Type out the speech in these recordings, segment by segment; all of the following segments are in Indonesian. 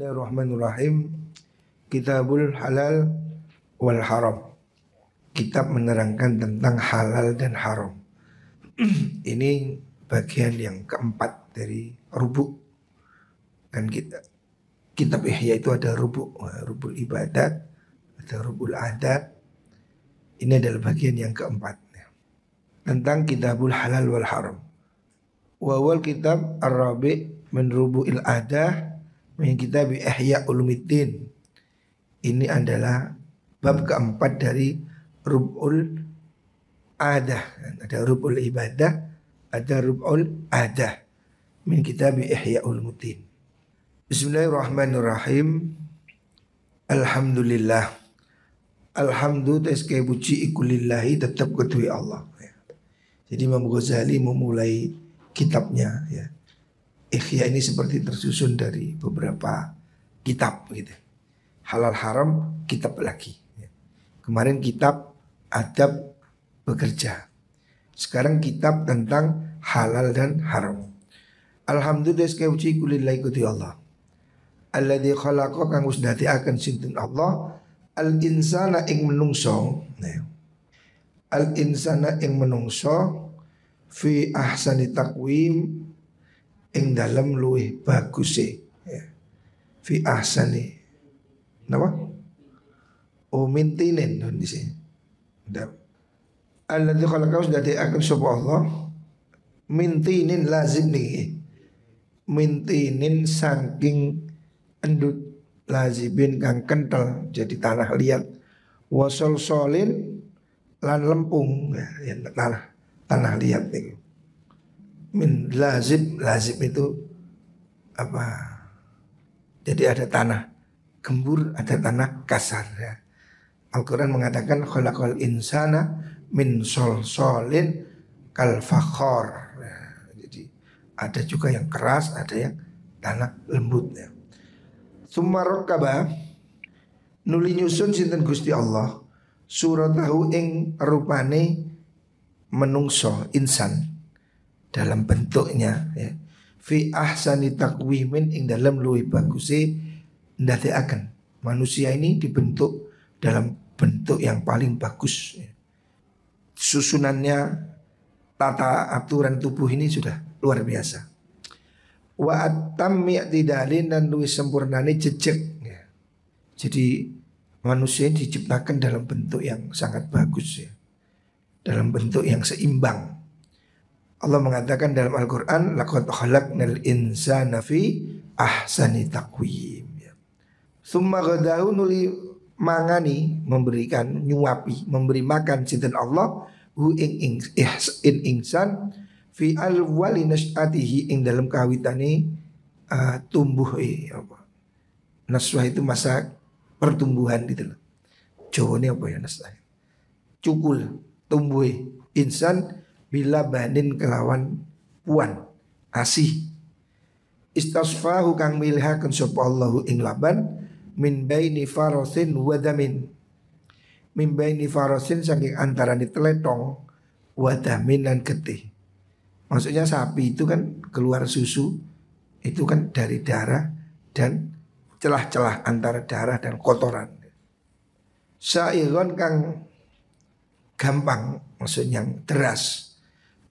Bismillahirrahmanirrahim. Kitabul halal wal haram. Kitab menerangkan tentang halal dan haram. Ini bagian yang keempat dari rubuk. Kan kitab Ihya itu ada rubuk, rubul ibadat, ada rubul adat. Ini adalah bagian yang keempat tentang kitabul halal wal haram. Wawal kitab ar-rabi' min rubu'il adah min kitab Ihya Ulumuddin. Ini adalah bab keempat dari rub'ul adah. Ada rub'ul ibadah, ada rub'ul adah min kitab Ihya Ulumuddin. Bismillahirrahmanirrahim. Alhamdulillah. Alhamdulillah sebagai puji ikulillahi tetap kedui Allah. Jadi Imam Ghazali memulai kitabnya ya. Ihya ini seperti tersusun dari beberapa kitab gitu. Halal haram kitab lagi ya. Kemarin kitab adab bekerja. Sekarang kitab tentang halal dan haram. Alhamdulillah sekali kulillahi kuti Allah. Alladzi khalaqa kang wis dadiaken sinten Allah al insana ing menungso. Al insana ing menungso fi ahsani taqwim ing dalam luwih baguse ya. Fi ahsani napa? Mintinin di sini. Alladzi khalaqa dadi akan sapa Allah mintinin lazim nih. Mintinin saking endut lazibin kang kental jadi tanah liat wasol solin lan lempung ya, tanah liat nih. Min lazim itu apa? Jadi ada tanah gembur, ada tanah kasar ya. Al-Quran mengatakan khalaqal insana min solsolin kal fakhor ya. Jadi ada juga yang keras, ada yang tanah lembut ya. Summa rakkaba nuli nyusun sinten Gusti Allah suratahu ing rupane menungso insan dalam bentuknya ya. Fi ahsani taqwimin ing dalam luwih baguse ndadekaken manusia ini dibentuk dalam bentuk yang paling bagus ya. Susunannya tata aturan tubuh ini sudah luar biasa. Wa atammi i'tidalin dan luwih sempurnane jejeg ya. Jadi manusia diciptakan dalam bentuk yang sangat bagus ya. Dalam bentuk yang seimbang. Allah mengatakan dalam Al-Quran laqad khalaqnal insana fi ahsani taqwim ya. Summa ghadahu nuli mangani memberikan nyuapi memberi makan sinten Allah hu ing insan fi alwali nas'atihi ing dalam kawitane tumbuh apa. Naswah itu masa pertumbuhan gitu loh. Jawane apa ya naswah? Cukul tumbuh insan bila banin kelawan puan asih istasfahu kang milihaken sapa Allahu ing laban min baini farasin wa damin min baini farasin saking antarane teletong wa damin lan getih. Maksudnya sapi itu kan keluar susu itu kan dari darah dan celah-celah antara darah dan kotoran. Sairon kang gampang maksudnya yang deras.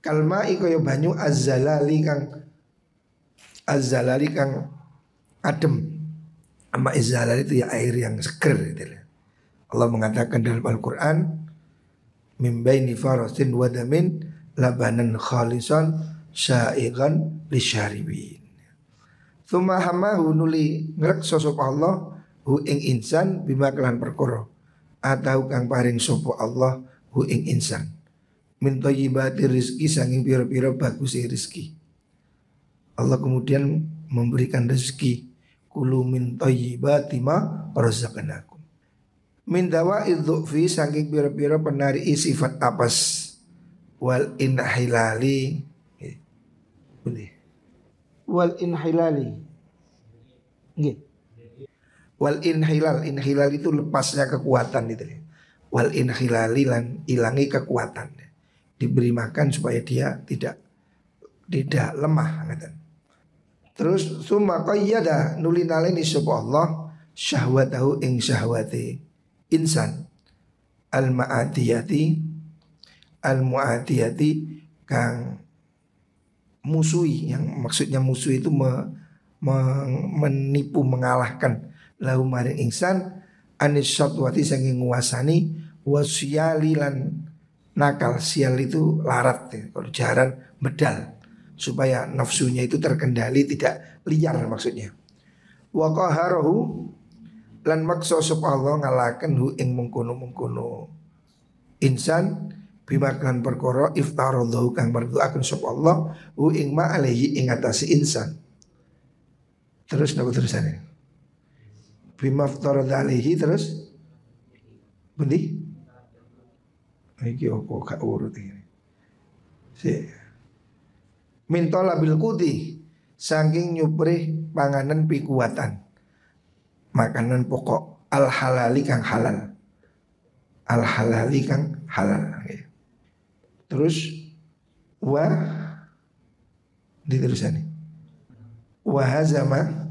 Kalma ikoyo banyu azzalali kang adem. Amma izzalali itu ya air yang seger gitu. Allah mengatakan dalam Al-Quran min baini farasin wa damin labanan khalisan syaigan lisyaribin. Tsumma hamahu nuli ngrekso sapa Allah hu ing insan bima kelan perkara atau kang paring sapa Allah hu ing insan min thayyibati rizki saking pira-pira bagus rizki. Allah kemudian memberikan rezeki kulu min thayyibati ma razaqnakum. Min dawa'i dhu'fi saking pira-pira penari sifat apes wal inhilali wal inhilali nggih. Wal inhilal itu lepasnya kekuatan itu. Wal inhilali lan ilangi kekuatan. Diberi makan supaya dia tidak lemah. Terus summa qayyada nuli naleni sapa Allah syahwatahu ing syahwate insan al-mu'adiyati kang musuhi, yang maksudnya musuh itu menipu mengalahkan lahu maring insan anis satwati saking nguasani wasyali lan nakal. Sial itu larat ya. Kalau jaran bedal supaya nafsunya itu terkendali, tidak liar maksudnya. Wa qaharahu lan maksa sapa Allah ngalaken hu ing mengkono-mengkono insan bimaklan perkara iftaradhu kang marduaken sapa Allah hu ing ma alaihi ing atase insan. Terus napa terusane? Bima iftaradha alaihi terus bendi iki kok gak urut iki. Mintola bil kuti saking nyuprih panganan pikuatan, makanan pokok al halali kang halal, al halali kang halal. Terus wa diterusan wa hazama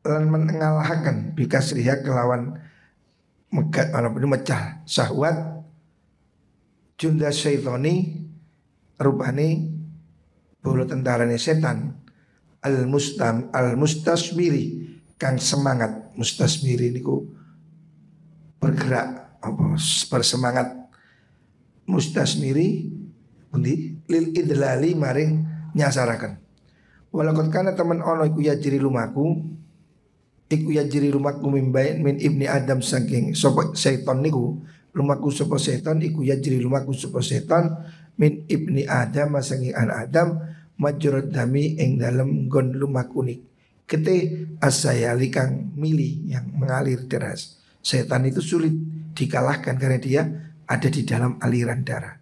lan mengalahkan bikasriha kelawan mecah syahwat junda syaitani rupane bolo tentarane setan al mustasmiri kang semangat. Mustasmiri niku bergerak apa bersemangat. Mustasmiri pundi lil idlali maring nyasaraken. Walakot kana temen ono iku yajri lumaku min ibni Adam saking sapa setan niku lumaku sapa setan iku yajri lumaku sapa setan min ibni Adam saking anak Adam majrad dami ing dalem nggon lumaku kete asayali kang mili yang mengalir deras. Setan itu sulit dikalahkan karena dia ada di dalam aliran darah,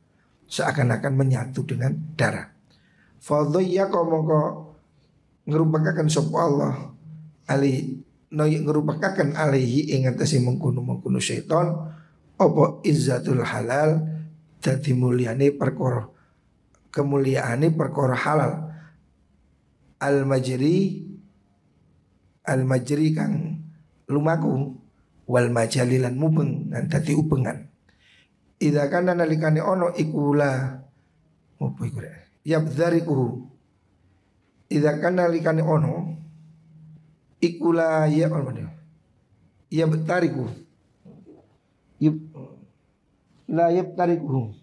seakan-akan menyatu dengan darah. Fadhiyya mongko ngrupakaken sapa Allah ali ngrupakaken alaihi ing atase mengkono-mengkono setan apa izzatul halal dadi mulyane perkara, kemuliaane perkara halal. Al-majri kang lumaku wal majalilan mubeng dan dadi ubengan. Idza kana nalikane ono ikula opo iku rek yabdzariku. Idza kana nalikane ono ikula ya ono yabtariku la yabtariku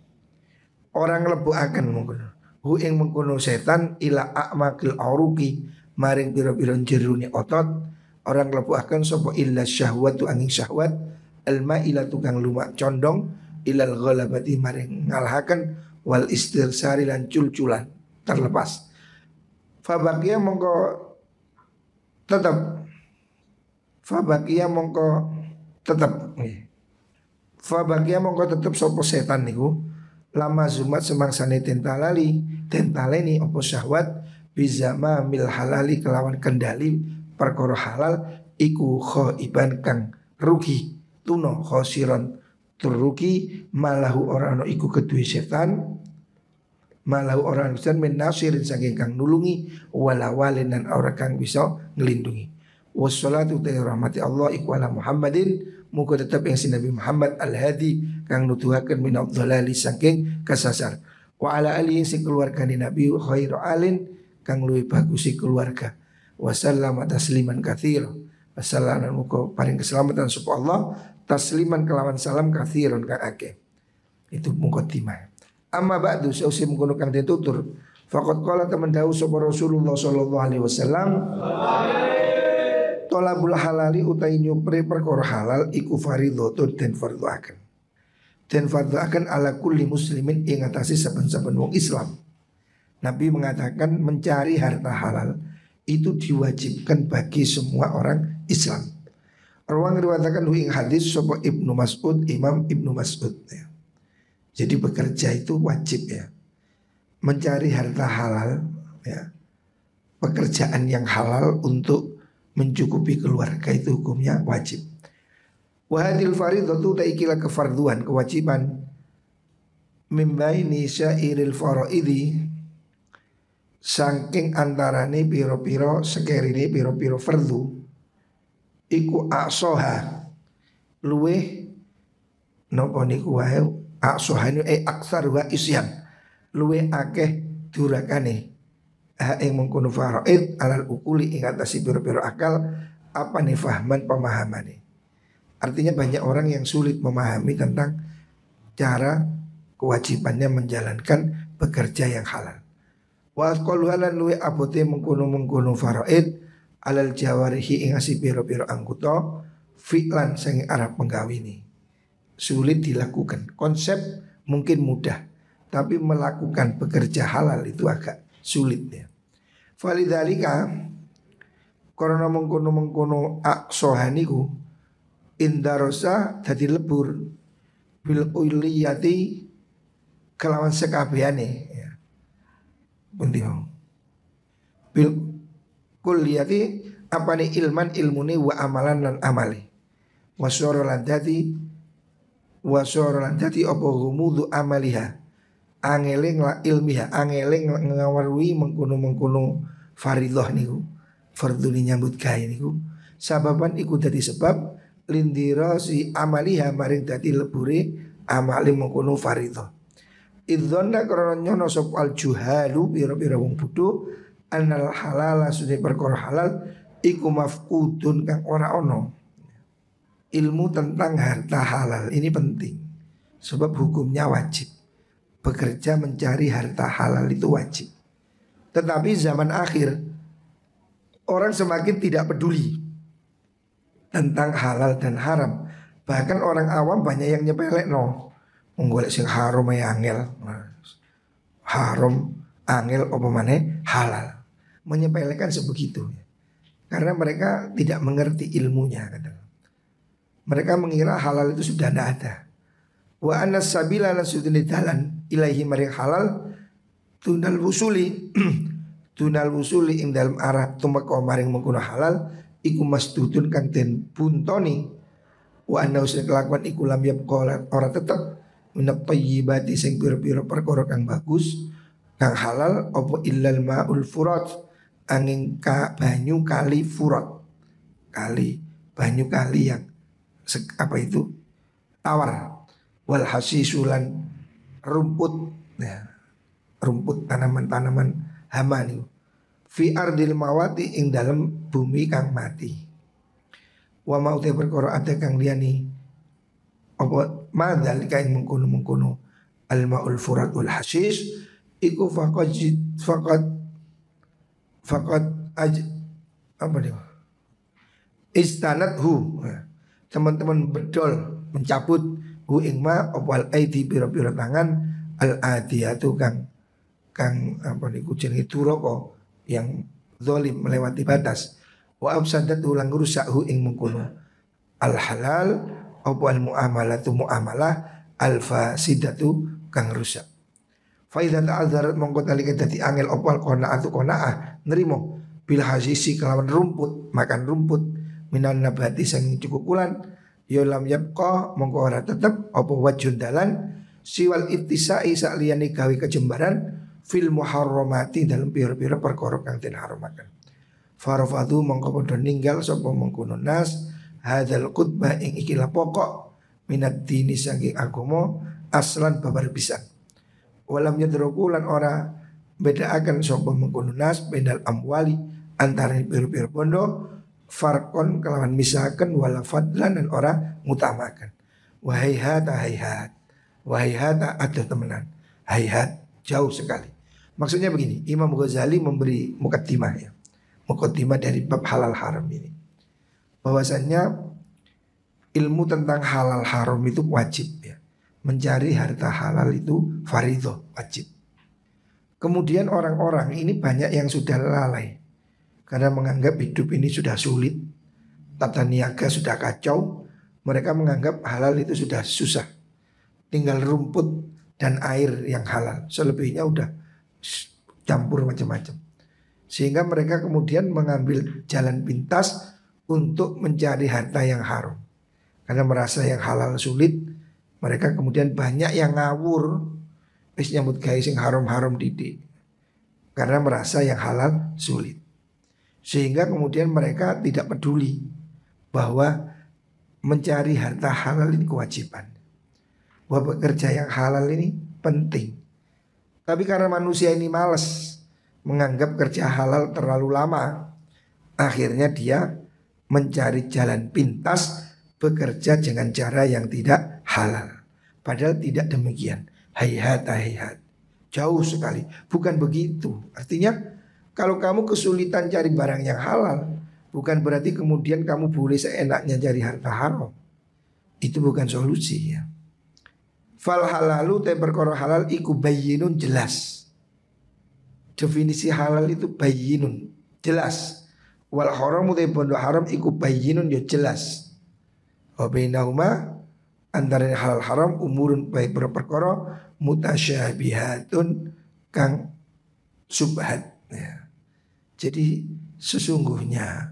orang lebuaken mungkin hu ing mengkono setan ila a'makil auruki maring pira-pira jerune otot. Orang lebuaken sapa illa syahwatu angin syahwat al-mailatu kang lumak condong ilal ghalabati maring ngalahaken wal istirsari lan culculan terlepas. Fabakia mongko tetap Fabakia mongko tetep sapa setan niku lama zumat semangsane tentaleni opo syahwat bizama mil halali kelawan kendali perkara halal iku khaiban kang rugi tuno khosiron turrugi malahu orang iku kedue setan malahu orang setan min nasirin saking kang nulungi wala walin dan orang kang bisa ngelindungi. Wassalatu ta rahmati Allah iku ala Muhammadin muga tetep yang si Nabi Muhammad al-hadi kang nutuhaken min adh-dhalali saking kesasar wa ala alihi sing keluargane Nabi khairu alin kang luwih bagus keluarga wa sallama tasliman katsir wasallallahu muga paring keselamatan sapa Allah tasliman kelawan salam katsiron kang akeh. Itu mukaddimah. Amma ba'du sausi mengkono kang ditutur faqad qala temen dawuh sapa Rasulullah sallallahu alaihi wasallam tolabul halali utai nyupri perkara halal iku faridhatun den fardhuaken ala kulli muslimin ing atase saben-saben wong Islam. Nabi mengatakan mencari harta halal itu diwajibkan bagi semua orang Islam. Ruang riwayatkan ing hadis sapa Ibnu Mas'ud, Imam Ibnu Mas'ud ya. Jadi bekerja itu wajib ya. Mencari harta halal ya. Pekerjaan yang halal untuk mencukupi keluarga itu hukumnya wajib. Wa hadil faridhatu taikila kefarduan kewajiban mimbaini syairil faraidi saking antarane piro-piro sekerine piro-piro fardu iku aksoha luweh nopo niku wae aksoha ini aksar wa isyan luweh akeh durakane ing mengkono faraid alal ukuli ing atase piro-piro akal apa nih fahman pemahamane. Artinya banyak orang yang sulit memahami tentang cara kewajibannya menjalankan bekerja yang halal. Wa qalu halan luwe abote mengkono faraid alal jawarihi ing asih piro-piro anggota fi'lan sing arep penggawini. Sulit dilakukan. Konsep mungkin mudah, tapi melakukan bekerja halal itu agak sulit ya. Falidzalika karena mengkono aksohaniku indarosa dadi lebur bil uliyati kelawan sekabehane ya. Penting. Bil kulliyati apane ilman ilmune wa amalan lan amale. Wasyara lan dadi apa gumudu amaliha. Angeling la ilmiha, angeling ngawarui mengkono fardhah niku. Fardhu nyambut gawe niku. Sababan iku dadi sebab lindirasi amaliha maring dadi lebure amali mengkono fardhah. Idzonna karena nyono sop al juhalu pira-pira wong bodho anal halala sudah perkara halal iku mafqudun kang ora ono. Ilmu tentang harta halal ini penting sebab hukumnya wajib. Bekerja mencari harta halal itu wajib. Tetapi zaman akhir orang semakin tidak peduli tentang halal dan haram. Bahkan orang awam banyak yang nyepelekno. Menggolek sing haram ya angel. Haram angel apa maneh halal. Menyepelekan sebegitu. Karena mereka tidak mengerti ilmunya kata. Mereka mengira halal itu sudah tidak ada. Wa anna sabila nasudni dalan ilaihi maring halal tunal wusuli tunal wusuli ing dalam arah tumeka maring mengkono halal iku masdudun kang den buntoni wa anna usna kelakuan iku lam yabqa ora tetep minat thayyibati sing pira-pira perkara kang bagus kang halal apa illal maul furat angin banyu kali furat kali banyu kali yang apa itu tawar wal hasisulan rumput ya rumput tanaman-tanaman hama niku fi ardil mawati ing dalam bumi kang mati wa mau te perkara ate kang liyani apa madal kain mengkono al maul furat wal hasis iku faqad apa dia istanathu teman-teman bedol mencabut hu ing ma opal aidi pira-pira tangan al adiyatu kang apa niku jenenge duraka yang zalim melewati batas wa absadat ulang rusak hu ing mengkono al halal apa al muamalatu muamalah al fasidatu kang rusak fa idza ta'azzarat mongko talika dadi angel apa al qanaatu qanaah nrimo bil hasisi kelawan rumput makan rumput minan nabati sing cukupulan ya lam yabqa mongko ora tetep apa wajun dalan siwal ittisai sakliyane gawe kejembaran fil muharramati dalam pira-pira perkara kang den haramaken farafadu mongko padha ninggal sapa mengkono nas hadzal qutbah ing ikilah pokok minat dini saking agama aslan babar pisan walam yadruku lan ora bedaaken sapa mengkono nas bedal amwali antara pira-pira bondo farkon kelawan misakan wala fadlan dan ora mutamakan wahai hata ada temenan hayhat jauh sekali. Maksudnya begini, Imam Ghazali memberi mukaddimah ya. Mukaddimah dari bab halal haram ini. Bahwasannya ilmu tentang halal haram itu wajib ya. Mencari harta halal itu fardhu wajib. Kemudian orang-orang ini banyak yang sudah lalai karena menganggap hidup ini sudah sulit, tata niaga sudah kacau. Mereka menganggap halal itu sudah susah. Tinggal rumput dan air yang halal. Selebihnya udah campur macam-macam. Sehingga mereka kemudian mengambil jalan pintas untuk mencari harta yang haram. Karena merasa yang halal sulit, mereka kemudian banyak yang ngawur. Wis nyambut gawe sing haram-haram didik. karena merasa yang halal sulit. Sehingga kemudian mereka tidak peduli bahwa mencari harta halal ini kewajiban, bahwa bekerja yang halal ini penting. Tapi karena manusia ini malas, menganggap kerja halal terlalu lama, akhirnya dia mencari jalan pintas, bekerja dengan cara yang tidak halal. Padahal tidak demikian. Hayhat, hayhat. Jauh sekali. Bukan begitu. Artinya kalau kamu kesulitan cari barang yang halal, bukan berarti kemudian kamu boleh seenaknya cari harta haram. Itu bukan solusi ya. Fal halalu te perkara halal iku bayyinun, jelas. Definisi halal itu bayyinun, jelas. Wal haramu te bondo haram iku bayyinun, ya jelas. Wa bainahuma antara halal haram umurun baik perkara mutasyabihatun kang subhat ya. Jadi sesungguhnya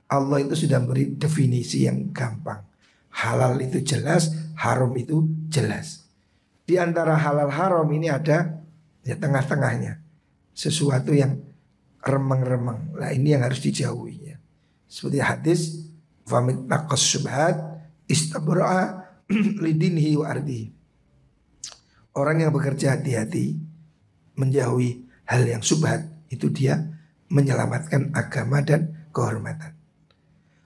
Allah itu sudah beri definisi yang gampang. Halal itu jelas, haram itu jelas. Di antara halal haram ini ada ya tengah-tengahnya, sesuatu yang remeng-remeng. Nah ini yang harus dijauhi ya. Seperti hadis famit taqas subhat istabra'a lidinhi wa ardihi. Orang yang bekerja hati-hati menjauhi hal yang subhat, itu dia menyelamatkan agama dan kehormatan.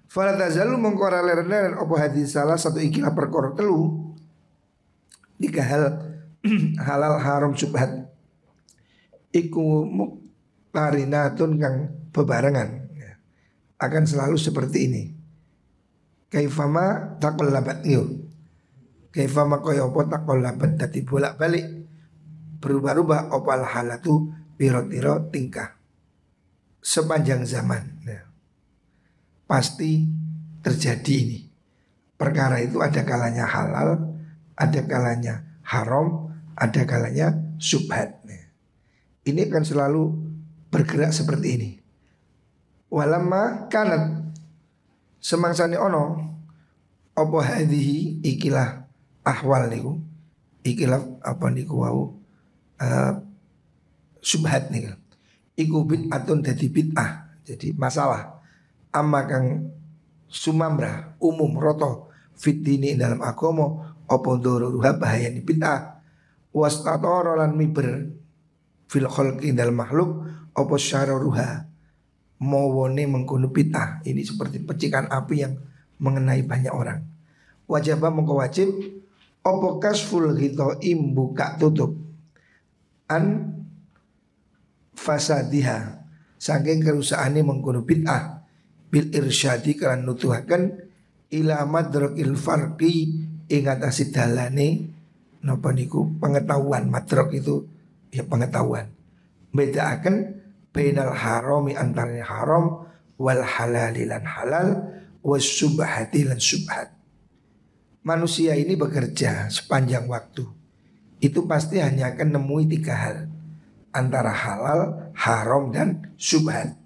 Fala tazalu mengkora lerner opo hadis salah satu ikilah perkara telu tiga hal halal haram subhat iku muktarinatun kang bebarengan ya. Akan selalu seperti ini. Kaifama taqallabat yuk. Kaifama kaya apa taqallabat, dadi bolak-balik berubah-ubah opal halatu piro-piro tingkah sepanjang zaman ya. Pasti terjadi ini. Perkara itu ada kalanya halal, ada kalanya haram, ada kalanya subhat ya. Ini akan selalu bergerak seperti ini. Walamma kanat semangsane ono apa hadhihi ikilah ahwal niku, ikilah apa niku wau subhat niku. Iku bid'atun dadi bid'ah, jadi masalah. Amma kang sumamra umum roto fitini dalam agama apa ndororuha bahayani bid'ah wastatara lan miber fil khalqi dalam makhluk apa syararuha mawone mengkono bid'ah. Ini seperti percikan api yang mengenai banyak orang. Wajibah mengko wajib apa kasful ghitaim buka tutup an fasadiha saking kerusakane mengkono bid'ah bil irsyadi kan nutuhaken ila madrakil farqi ing atase dalane napa niku pengetahuan. Madrak itu ya pengetahuan, bedaaken bainal harami antaranya haram wal halalilan halal was subhati lan subhat. Manusia ini bekerja sepanjang waktu, itu pasti hanya akan nemui tiga hal, antara halal, haram dan subhat.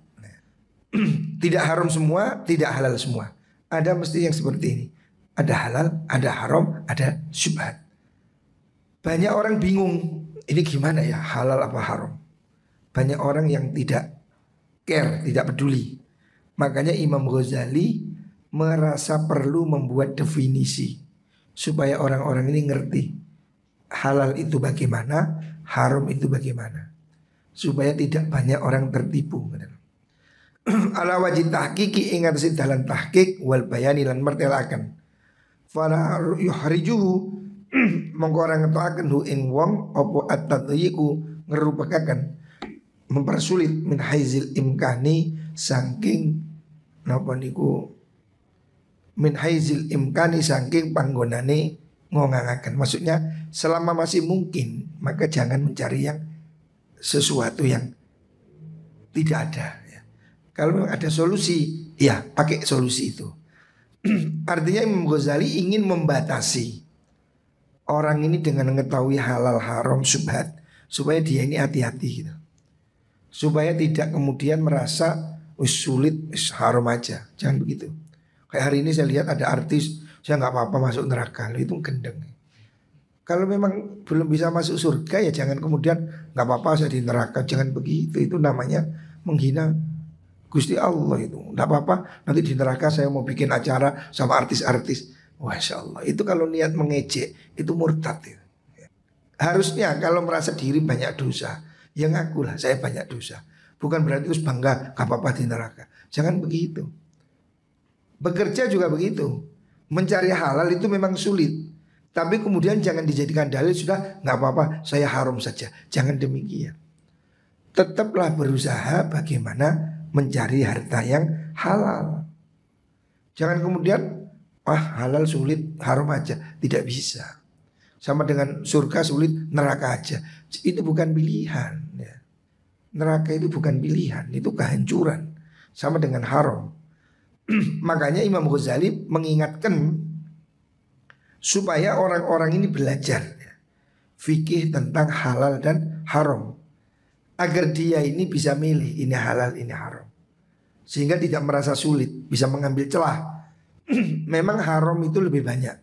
Tidak haram semua, tidak halal semua. Ada mesti yang seperti ini. Ada halal, ada haram, ada subhat. Banyak orang bingung, ini gimana ya, halal apa haram? Banyak orang yang tidak care, tidak peduli. Makanya Imam Ghazali merasa perlu membuat definisi supaya orang-orang ini ngerti halal itu bagaimana, haram itu bagaimana, supaya tidak banyak orang tertipu. Ala wajib tahqiqi ingat si dalam tahqiq wal bayani lan mertelakan. Fala yuhrijuhu mongko orang ngetoaken hu ing wong apa at-tadyiqu ngerupakaken mempersulit min haizil imkani saking napa niku min haizil imkani saking panggonane ngongangaken. Maksudnya selama masih mungkin maka jangan mencari yang sesuatu yang tidak ada ya. Kalau ada solusi ya pakai solusi itu. Artinya Imam Ghazali ingin membatasi orang ini dengan mengetahui halal haram subhat supaya dia ini hati-hati gitu. Supaya tidak kemudian merasa sulit haram aja. Jangan begitu. Kayak hari ini saya lihat ada artis, saya nggak apa-apa masuk neraka, itu gendeng. Kalau memang belum bisa masuk surga ya jangan kemudian nggak apa-apa saya di neraka, jangan begitu. Itu namanya menghina Gusti Allah itu. Nggak apa-apa nanti di neraka saya mau bikin acara sama artis-artis. Masya Allah, itu kalau niat mengejek itu murtad itu. Harusnya kalau merasa diri banyak dosa, ya ngakulah saya banyak dosa. Bukan berarti terus bangga gak apa-apa di neraka. Jangan begitu. Bekerja juga begitu. Mencari halal itu memang sulit. Tapi kemudian jangan dijadikan dalil sudah gak apa-apa saya haram saja. Jangan demikian. Tetaplah berusaha bagaimana mencari harta yang halal. Jangan kemudian halal sulit haram aja. Tidak bisa. Sama dengan surga sulit neraka aja. Itu bukan pilihan ya. Neraka itu bukan pilihan, itu kehancuran. Sama dengan haram. Makanya Imam Ghazali mengingatkan supaya orang-orang ini belajar ya, fikih tentang halal dan haram, agar dia ini bisa milih ini halal ini haram, sehingga tidak merasa sulit, bisa mengambil celah. Memang haram itu lebih banyak,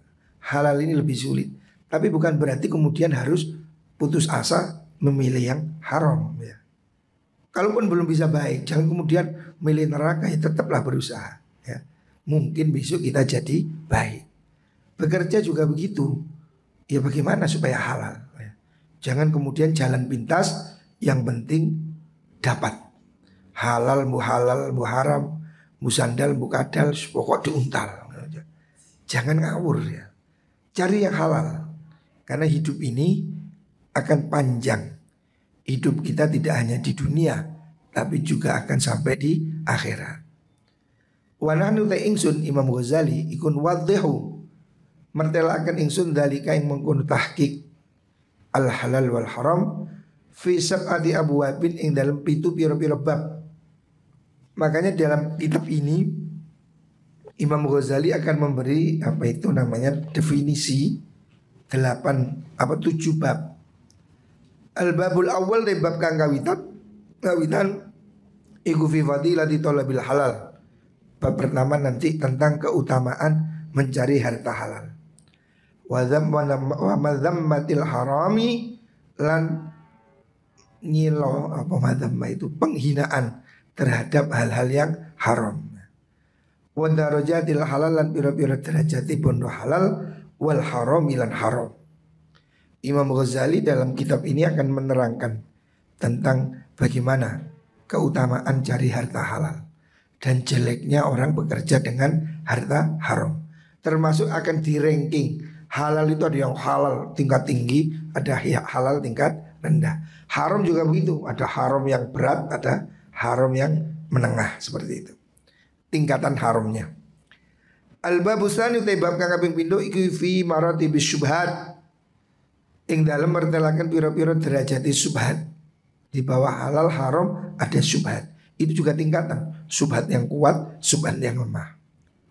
halal ini lebih sulit. Tapi bukan berarti kemudian harus putus asa memilih yang haram ya. Kalaupun belum bisa baik, jangan kemudian milih neraka, ya tetaplah berusaha ya. Mungkin besok kita jadi baik. Bekerja juga begitu. Ya bagaimana supaya halal ya. Jangan kemudian jalan pintas, yang penting dapat. Halal, mu haram, mu sandal, mu kadal, pokok diuntal. Jangan ngawur ya. Cari yang halal. Karena hidup ini akan panjang. Hidup kita tidak hanya di dunia, tapi juga akan sampai di akhirat. Wa nahnu ta ingsun Imam Ghazali ikun wadhihu mertelakan ingsun dalika yang mengkono tahqiq al halal wal haram fi sab'ati abwabin ing dalam pitu pira-pira bab. Makanya dalam kitab ini Imam Ghazali akan memberi definisi 7 bab. Al-babul awal dari bab kang kawitan iku fi fadilati talabil halal. Bab pertama nanti tentang keutamaan mencari harta halal. Wa madzammatil harami lan nyilo madzamma itu penghinaan terhadap hal-hal yang haram. Wa darajatil halal lan pira-pira derajati bondo halal wal haram lan haram. Imam Ghazali dalam kitab ini akan menerangkan tentang bagaimana keutamaan cari harta halal dan jeleknya orang bekerja dengan harta haram. Termasuk akan di-ranking. Halal itu ada yang halal tingkat tinggi, ada halal tingkat rendah. Haram juga begitu, ada haram yang berat, ada haram yang menengah, seperti itu tingkatan haramnya. Al-babusani bab kang kaping pindho iku fi maratibis syubhat. Ing dalam mertelakan pira-pira derajati subhat. Di bawah halal haram ada subhat. Itu juga tingkatan. Subhat yang kuat, subhat yang lemah.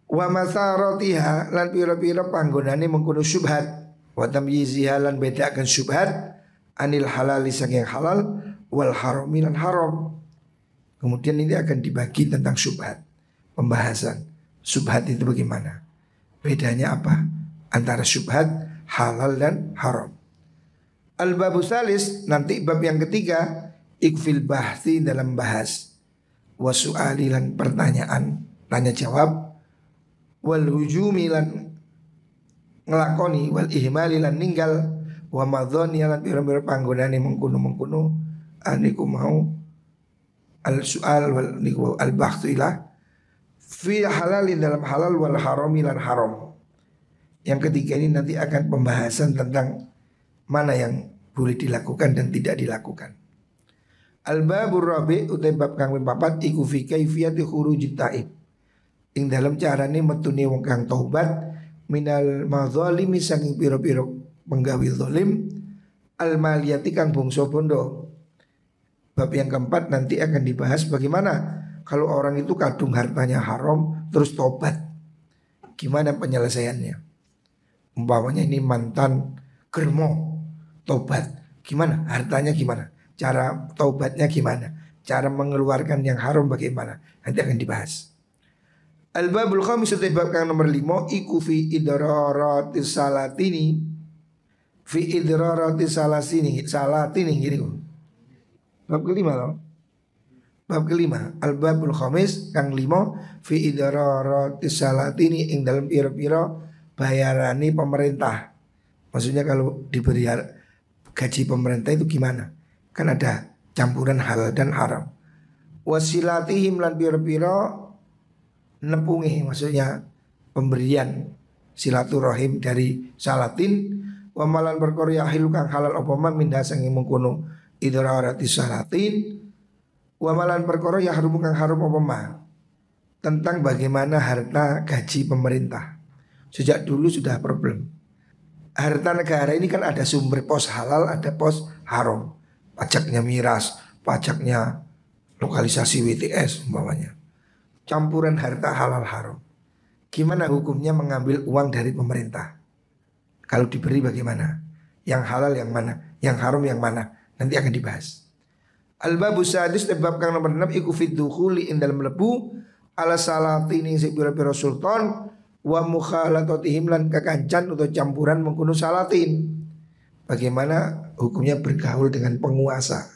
Wa masaratiha lan pira-pira panggonane mengkono subhat. Wa tamyiziha lan bedakan subhat anil halali saking halal wal harami lan haram. Kemudian ini akan dibagi tentang subhat. Pembahasan subhat itu bagaimana? Bedanya apa antara subhat halal dan haram? Al-babu salis nanti bab yang ketiga ikfil bahthi dalam bahas wa su'ali lan pertanyaan tanya jawab wal hujumi lan ngelakoni wal ihmali lan ninggal wa madhani lan pira-pira panggonane mengkuno aniku mau al su'al wal niku al bahthu ila fi halalin dalam halal wal harami lan haram. Yang ketiga ini nanti akan pembahasan tentang mana yang boleh dilakukan dan tidak dilakukan. Al-babur rabi utai bab kang papat iku fi kaifiyati khurujit taib. Ing dalam carane metune wong kang taubat minal madzalimi saking pira-pira penggawe zalim al maliyati kang bangsa bondo. Bab yang keempat nanti akan dibahas bagaimana kalau orang itu kadung hartanya haram terus tobat. Gimana penyelesaiannya? Umpamanya ini mantan germo tobat, gimana? Hartanya gimana? Cara taubatnya gimana? Cara mengeluarkan yang haram bagaimana? Nanti akan dibahas. Al-babul khamis bab kang nomor 5 iku fi idraratis salatini fi idrarati salatini gini. Bab kelima loh. Bab kelima, al-babul khamis kang limo fi idrarati salatini ing dalam pira-pira bayarani pemerintah. Maksudnya kalau diberi gaji pemerintah itu gimana? Kan ada campuran halal dan haram. Wasilatihim lan pira-pira nepungi, maksudnya pemberian silaturahim dari salatin. Wa malan perkara yahil kang halal apa man minda sange mengkono idrarati salatin. Wa malan perkara yahrum kang harum apa ma, tentang bagaimana harta gaji pemerintah. Sejak dulu sudah problem. Harta negara ini kan ada sumber pos halal, ada pos haram. Pajaknya miras, pajaknya lokalisasi WTS umpamanya. Campuran harta halal haram. Gimana hukumnya mengambil uang dari pemerintah? Kalau diberi bagaimana? Yang halal yang mana? Yang haram yang mana? Nanti akan dibahas. Al-babu sadis bab kang nomor 6 iku fi dukhuli ing dalem mlebu ala salatini sing pira-pira sultan wa mukhalatatihim lan kekancan atau campuran mengkono salatin. Bagaimana hukumnya bergaul dengan penguasa?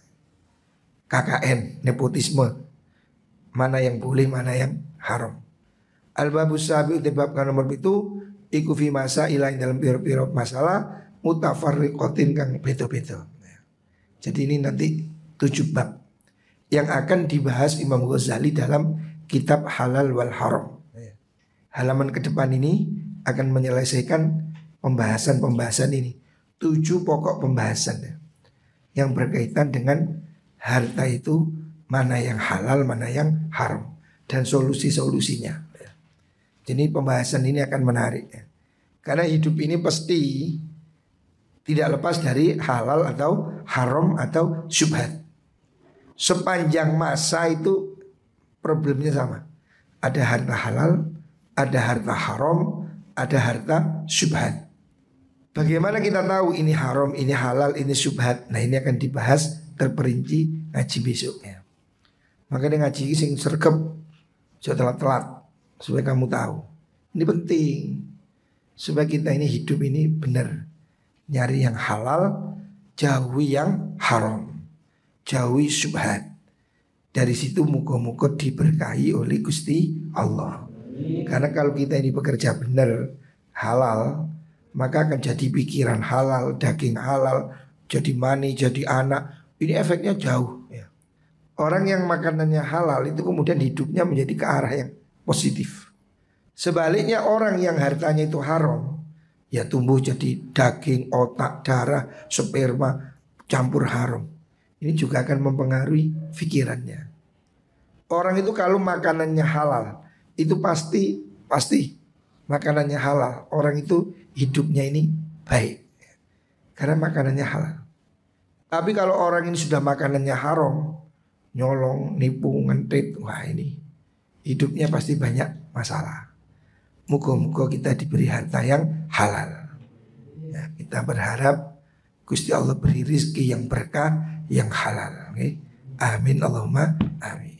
KKN, nepotisme. Mana yang boleh, mana yang haram. Al-babu sabi bab kang nomor 7 iku fi masa ila ing dalem pira-pira masalah mutafarriqatin kang beda-beda. Jadi ini nanti 7 bab yang akan dibahas Imam Ghazali dalam kitab Halal wal Haram. Halaman ke depan ini akan menyelesaikan pembahasan-pembahasan ini. 7 pokok pembahasan yang berkaitan dengan harta itu, mana yang halal, mana yang haram, dan solusi-solusinya. Jadi pembahasan ini akan menarik. Karena hidup ini pasti tidak lepas dari halal atau haram atau syubhat. Sepanjang masa itu problemnya sama. Ada harta halal, ada harta haram, ada harta syubhat. Bagaimana kita tahu ini haram, ini halal, ini syubhat? Nah ini akan dibahas terperinci ngaji besoknya. Makanya ngaji sing sergep jangan telat-telat supaya kamu tahu. Ini penting supaya kita ini hidup ini benar. Nyari yang halal, jauhi yang haram, jauhi syubhat. Dari situ muka-muka diberkahi oleh Gusti Allah. Karena kalau kita ini bekerja benar, halal, maka akan jadi pikiran halal, daging halal, jadi mani, jadi anak. Ini efeknya jauh ya. Orang yang makanannya halal itu kemudian hidupnya menjadi ke arah yang positif. Sebaliknya orang yang hartanya itu haram, ya tumbuh jadi daging, otak, darah, sperma, campur haram. Ini juga akan mempengaruhi pikirannya. Orang itu kalau makanannya halal, itu pasti makanannya halal. Orang itu hidupnya ini baik karena makanannya halal. Tapi kalau orang ini sudah makanannya haram, nyolong, nipu, ngentit, wah ini hidupnya pasti banyak masalah. Moga-moga kita diberi harta yang halal ya, kita berharap Gusti Allah beri rizki yang berkah, yang halal. Okay? Amin Allahumma amin.